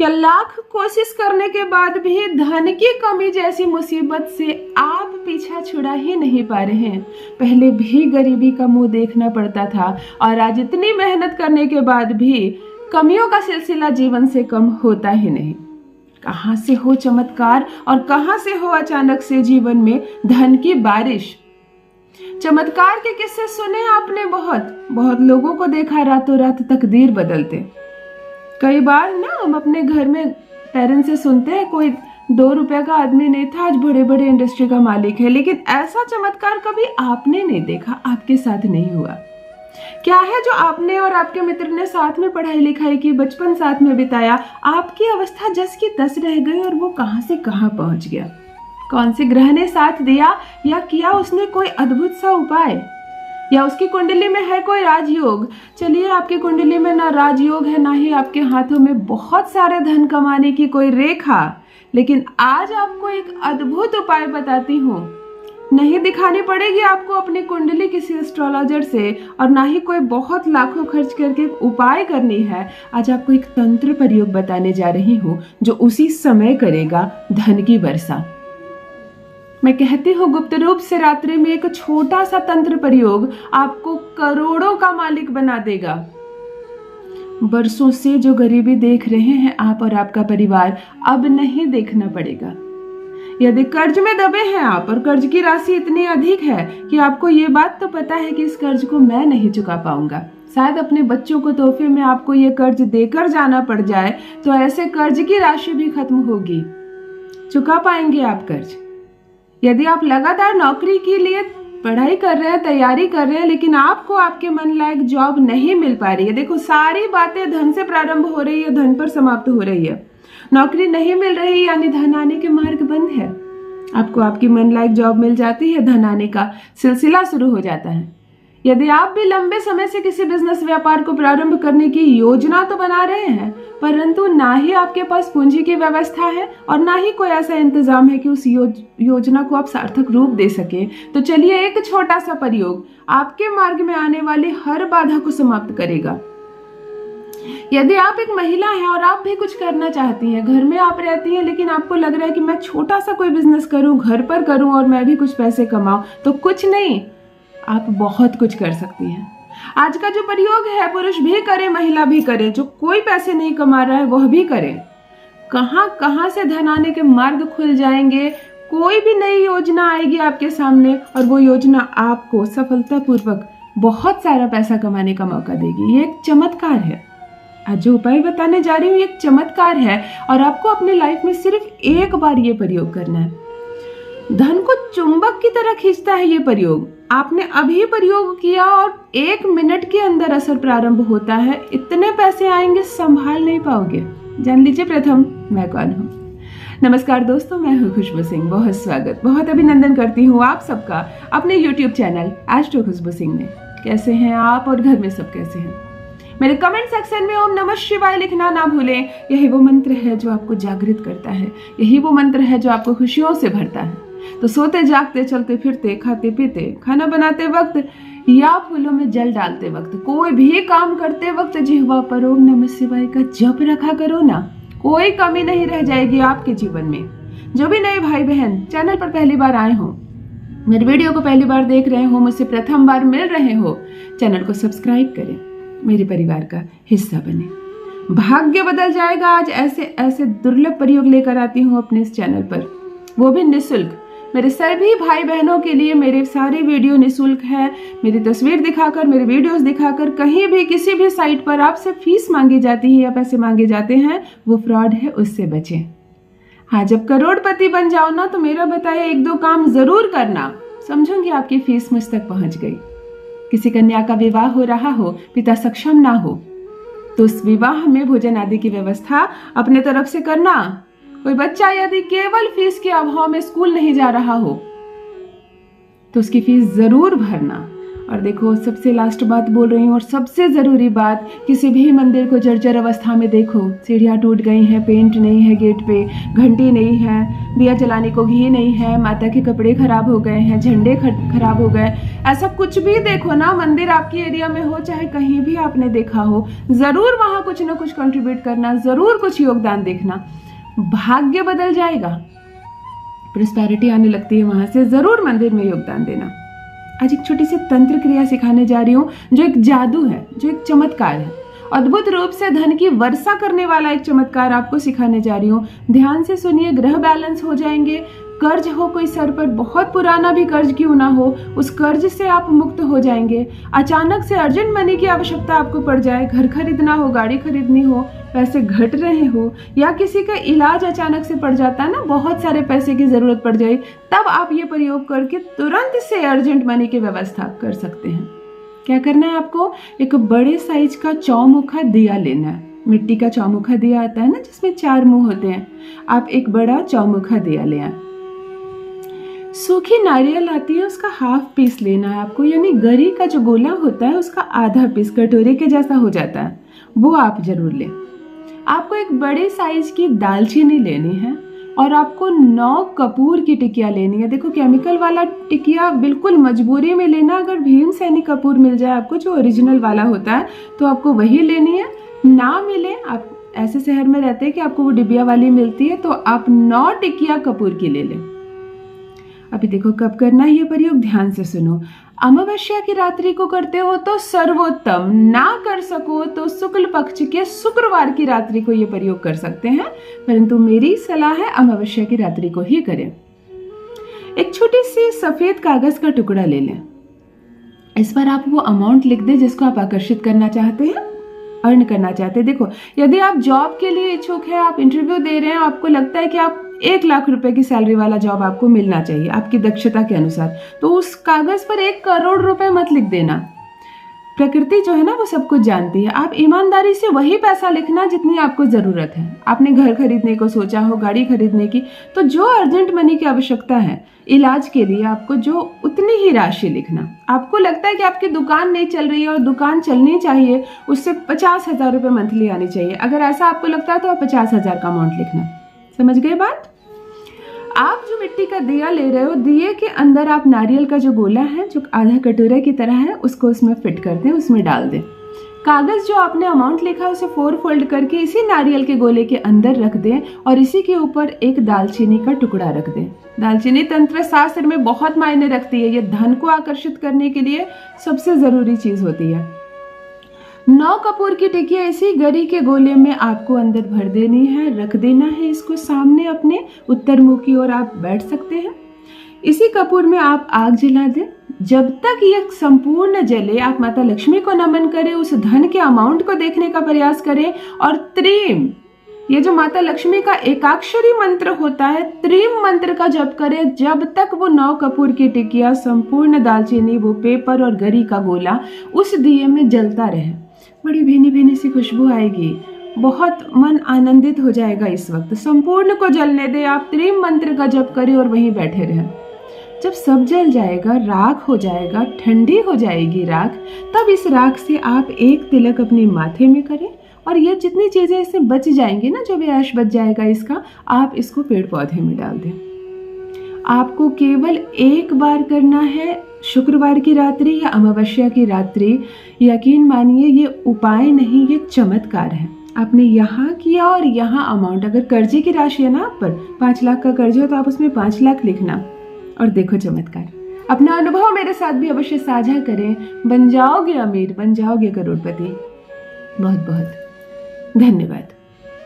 क्या लाख कोशिश करने के बाद भी धन की कमी जैसी मुसीबत से आप पीछा छुड़ा ही नहीं पा रहे हैं? पहले भी गरीबी का मुंह देखना पड़ता था और आज इतनी मेहनत करने के बाद भी कमियों का सिलसिला जीवन से कम होता ही नहीं। कहां से हो चमत्कार और कहां से हो अचानक से जीवन में धन की बारिश। चमत्कार के किस्से सुने आपने, बहुत लोगों को देखा रातों रात तकदीर बदलते। कई बार ना हम अपने घर में पेरेंट्स से सुनते हैं, कोई 2 रुपए का आदमी नहीं था, आज बड़े बड़े इंडस्ट्री का मालिक है। लेकिन ऐसा चमत्कार कभी आपने नहीं देखा, आपके साथ नहीं हुआ। क्या है जो आपने और आपके मित्र ने साथ में पढ़ाई लिखाई की, बचपन साथ में बिताया, आपकी अवस्था जस की तस रह गई और वो कहां से कहां पहुंच गया? कौन से ग्रह ने साथ दिया या किया उसने कोई अद्भुत सा उपाय, या उसकी कुंडली में है कोई राजयोग? चलिए, आपकी कुंडली में ना राजयोग है, ना ही आपके हाथों में बहुत सारे धन कमाने की कोई रेखा, लेकिन आज आपको एक अद्भुत उपाय बताती हूँ। नहीं दिखानी पड़ेगी आपको अपनी कुंडली किसी एस्ट्रोलॉजर से, और ना ही कोई बहुत लाखों खर्च करके उपाय करनी है। आज आपको एक तंत्र प्रयोग बताने जा रही हूँ जो उसी समय करेगा धन की वर्षा। मैं कहती हूँ गुप्त रूप से रात्रि में एक छोटा सा तंत्र प्रयोग आपको करोड़ों का मालिक बना देगा। बरसों से जो गरीबी देख रहे हैं आप और आपका परिवार, अब नहीं देखना पड़ेगा। यदि कर्ज में दबे हैं आप और कर्ज की राशि इतनी अधिक है कि आपको ये बात तो पता है कि इस कर्ज को मैं नहीं चुका पाऊंगा, शायद अपने बच्चों को तोहफे में आपको ये कर्ज देकर जाना पड़ जाए, तो ऐसे कर्ज की राशि भी खत्म होगी। चुका पाएंगे आप कर्ज? यदि आप लगातार नौकरी के लिए पढ़ाई कर रहे हैं, तैयारी कर रहे हैं, लेकिन आपको आपके मन लायक जॉब नहीं मिल पा रही है। देखो, सारी बातें धन से प्रारंभ हो रही है, धन पर समाप्त हो रही है। नौकरी नहीं मिल रही यानी धन आने के मार्ग बंद है। आपको आपकी मन लायक जॉब मिल जाती है, धन आने का सिलसिला शुरू हो जाता है। यदि आप भी लंबे समय से किसी बिजनेस व्यापार को प्रारंभ करने की योजना तो बना रहे हैं, परंतु ना ही आपके पास पूंजी की व्यवस्था है और ना ही कोई ऐसा इंतजाम है कि उस योजना को आप सार्थक रूप दे सके, तो चलिए, एक छोटा सा प्रयोग आपके मार्ग में आने वाली हर बाधा को समाप्त करेगा। यदि आप एक महिला हैं और आप भी कुछ करना चाहती हैं, घर में आप रहती हैं, लेकिन आपको लग रहा है कि मैं छोटा सा कोई बिजनेस करूं, घर पर करूं और मैं भी कुछ पैसे कमाऊं, तो कुछ नहीं, आप बहुत कुछ कर सकती हैं। आज का जो प्रयोग है, पुरुष भी करे, महिला भी करे, जो कोई पैसे नहीं कमा रहा है वह भी करे। कहां कहां से धन आने के मार्ग खुल जाएंगे, कोई भी नई योजना आएगी आपके सामने और वो योजना आपको सफलतापूर्वक बहुत सारा पैसा कमाने का मौका देगी। ये एक चमत्कार है। आज जो उपाय बताने जा रही हूँ एक चमत्कार है और आपको अपनी लाइफ में सिर्फ एक बार ये प्रयोग करना है। धन को चुंबक की तरह खींचता है ये प्रयोग। आपने अभी प्रयोग किया और 1 मिनट के अंदर असर प्रारंभ होता है। इतने पैसे आएंगे संभाल नहीं पाओगे। जान लीजिए प्रथम मैं कौन हूँ। नमस्कार दोस्तों, मैं हूँ खुशबू सिंह। बहुत स्वागत, बहुत अभिनंदन करती हूँ आप सबका अपने YouTube चैनल एस्ट्रो खुशबू सिंह में। कैसे हैं आप और घर में सब कैसे हैं? मेरे कमेंट सेक्शन में ओम नमः शिवाय लिखना ना भूलें। यही वो मंत्र है जो आपको जागृत करता है, यही वो मंत्र है जो आपको खुशियों से भरता है। तो सोते जागते, चलते फिरते, खाते पीते, खाना बनाते वक्त या फूलों में जल डालते वक्त, कोई भी काम करते वक्त जिह्वा पर ओम नमः शिवाय का जप रखा करो ना। कोई कमी नहीं रह जाएगी आपके जीवन में। जो भी नए भाई बहन चैनल पर पहली बार आए हो, मेरे वीडियो को पहली बार देख रहे हो, मुझसे प्रथम बार मिल रहे हो, चैनल को सब्सक्राइब करें, मेरे परिवार का हिस्सा बने। भाग्य बदल जाएगा। आज ऐसे ऐसे दुर्लभ प्रयोग लेकर आती हूँ अपने इस चैनल पर, वो भी निःशुल्क। मेरे सभी भाई बहनों के लिए मेरे सारे वीडियो निःशुल्क है। मेरी तस्वीर दिखाकर, मेरे वीडियोस दिखाकर कहीं भी किसी भी साइट पर आपसे फीस मांगी जाती है या पैसे मांगे जाते हैं, वो फ्रॉड है, उससे बचें। हाँ, जब करोड़पति बन जाओ ना, तो मेरा बताया 1-2 काम जरूर करना, समझूंगी आपकी फीस मुझ तक पहुंच गई। किसी कन्या का विवाह हो रहा हो, पिता सक्षम ना हो, तो उस विवाह में भोजन आदि की व्यवस्था अपने तरफ से करना। कोई बच्चा यदि केवल फीस के अभाव में स्कूल नहीं जा रहा हो, तो उसकी फीस जरूर भरना। और देखो सबसे लास्ट बात बोल रही हूँ और सबसे ज़रूरी बात, किसी भी मंदिर को जर्जर अवस्था में देखो, सीढ़ियाँ टूट गई हैं, पेंट नहीं है गेट पे, घंटी नहीं है, दिया जलाने को घी नहीं है, माता के कपड़े खराब हो गए हैं, झंडे खराब हो गए, ऐसा कुछ भी देखो ना मंदिर आपकी एरिया में हो चाहे कहीं भी आपने देखा हो, ज़रूर वहाँ कुछ ना कुछ कंट्रीब्यूट करना, ज़रूर कुछ योगदान देखना, भाग्य बदल जाएगा, प्रॉस्पेरिटी आने लगती है वहाँ से, ज़रूर मंदिर में योगदान देना। आज एक छोटी सी तंत्र क्रिया सिखाने जा रही हूँ जो एक जादू है, जो एक चमत्कार है, अद्भुत रूप से धन की वर्षा करने वाला एक चमत्कार आपको सिखाने जा रही हूँ। ध्यान से सुनिए, ग्रह बैलेंस हो जाएंगे, कर्ज हो कोई सर पर, बहुत पुराना भी कर्ज क्यों ना हो, उस कर्ज से आप मुक्त हो जाएंगे। अचानक से अर्जेंट मनी की आवश्यकता आपको पड़ जाए, घर खरीदना हो, गाड़ी खरीदनी हो, पैसे घट रहे हो, या किसी का इलाज अचानक से पड़ जाता है ना, बहुत सारे पैसे की जरूरत पड़ जाए, तब आप ये प्रयोग करके तुरंत से अर्जेंट मनी की व्यवस्था कर सकते हैं। क्या करना है आपको, एक बड़े साइज का चौमुखा दिया लेना है। मिट्टी का चौमुखा दिया आता है ना जिसमें 4 मुंह होते हैं, आप एक बड़ा चौमुखा दिया ले आए। सूखी नारियल आती है, उसका हाफ पीस लेना है आपको, यानी गरी का जो गोला होता है उसका आधा पीस, कटोरे के जैसा हो जाता है, वो आप जरूर लें। आपको एक बड़े साइज की दालचीनी लेनी है और आपको 9 कपूर की टिकिया लेनी है। देखो केमिकल वाला टिकिया बिल्कुल मजबूरी में लेना, अगर भीमसेनी कपूर मिल जाए आपको जो ओरिजिनल वाला होता है तो आपको वही लेनी है। ना मिले, आप ऐसे शहर में रहते हैं कि आपको वो डिबिया वाली मिलती है, तो आप 9 टिकिया कपूर की ले लें। अभी देखो कब करना है ये प्रयोग, ध्यान से सुनो। अमावस्या की रात्रि को करते हो तो सर्वोत्तम, ना कर सको तो शुक्ल पक्ष के शुक्रवार की रात्रि को ये प्रयोग कर सकते हैं, परंतु मेरी सलाह है अमावस्या की रात्रि को ही करें। एक छोटी सी सफेद कागज का टुकड़ा ले लें, इस पर आप वो अमाउंट लिख दें जिसको आप आकर्षित करना चाहते हैं, अर्न करना चाहते हैं। देखो यदि आप जॉब के लिए इच्छुक है, आप इंटरव्यू दे रहे हैं, आपको लगता है कि आप 1 लाख रुपए की सैलरी वाला जॉब आपको मिलना चाहिए आपकी दक्षता के अनुसार, तो उस कागज पर 1 करोड़ रुपए मत लिख देना। प्रकृति जो है ना वो सब कुछ जानती है, आप ईमानदारी से वही पैसा लिखना जितनी आपको जरूरत है। आपने घर खरीदने को सोचा हो, गाड़ी खरीदने की, तो जो अर्जेंट मनी की आवश्यकता है इलाज के लिए आपको जो उतनी ही राशि लिखना। आपको लगता है कि आपकी दुकान नहीं चल रही है और दुकान चलनी चाहिए, उससे 50,000 रुपये मंथली आनी चाहिए, अगर ऐसा आपको लगता है तो आप 50,000 का अमाउंट लिखना। समझ गए बात? आप जो मिट्टी का दिया ले रहे हो, दिए के अंदर आप नारियल का जो गोला है जो आधा कटोरे की तरह है उसको उसमें फिट कर दें, उसमें डाल दें। कागज जो आपने अमाउंट लिखा है उसे 4 फोल्ड करके इसी नारियल के गोले के अंदर रख दें और इसी के ऊपर एक दालचीनी का टुकड़ा रख दें। दालचीनी तंत्र शास्त्र में बहुत मायने रखती है, ये धन को आकर्षित करने के लिए सबसे जरूरी चीज होती है। 9 कपूर की टिकिया इसी गरी के गोले में आपको अंदर भर देनी है, रख देना है इसको सामने अपने उत्तर मुख की ओर आप बैठ सकते हैं। इसी कपूर में आप आग जला दें, जब तक यह संपूर्ण जले आप माता लक्ष्मी को नमन करें, उस धन के अमाउंट को देखने का प्रयास करें और त्रीम, ये जो माता लक्ष्मी का एकाक्षरी मंत्र होता है, त्रीम मंत्र का जप करें जब तक वो 9 कपूर की टिकिया, संपूर्ण दालचीनी, वो पेपर और गरी का गोला उस दिए में जलता रहे। बड़ी भीनी भीनी सी खुशबू आएगी, बहुत मन आनंदित हो जाएगा। इस वक्त संपूर्ण को जलने दे, आप त्रीम मंत्र का जप करें और वहीं बैठे रहें। जब सब जल जाएगा, राख हो जाएगा, ठंडी हो जाएगी राख, तब इस राख से आप एक तिलक अपने माथे में करें और ये जितनी चीजें इससे बच जाएंगी ना, जो भी ऐश बच जाएगा इसका, आप इसको पेड़ पौधे में डाल दें। आपको केवल एक बार करना है, शुक्रवार की रात्रि या अमावस्या की रात्रि। यकीन मानिए ये उपाय नहीं, ये चमत्कार है। आपने यहाँ किया और यहाँ अमाउंट, अगर कर्जे की राशि है ना आप पर 5 लाख का कर्ज हो तो आप उसमें 5 लाख लिखना और देखो चमत्कार। अपना अनुभव मेरे साथ भी अवश्य साझा करें, बन जाओगे अमीर, बन जाओगे करोड़पति। बहुत बहुत धन्यवाद।